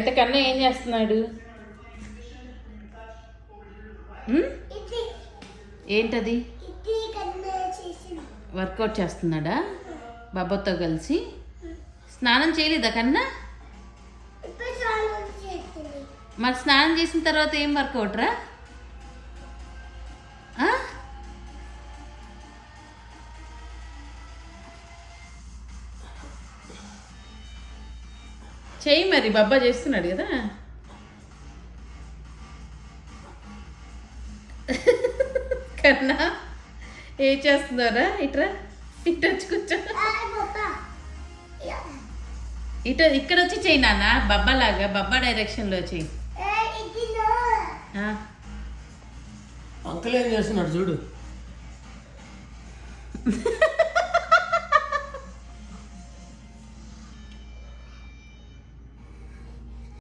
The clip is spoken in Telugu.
అంటే కన్నా ఏం చేస్తున్నాడు? ఏంటది? వర్కౌట్ చేస్తున్నాడా బాబాతో కలిసి? స్నానం చేయలేదా కన్నా? మరి స్నానం చేసిన తర్వాత ఏం వర్కౌట్ రా? చెయ్యి మరి, బాబా చేస్తున్నాడు కదా. కన్నా ఏం చేస్తున్నారా? ఇట్రా, ఇటు వచ్చి కూర్చో. ఇక్కడ వచ్చి చెయ్యి నాన్న, బబ్బా లాగా, బబ్బా డైరెక్షన్లో చెయ్యి. అంకుల్ ఏం చేస్తున్నాడు చూడు.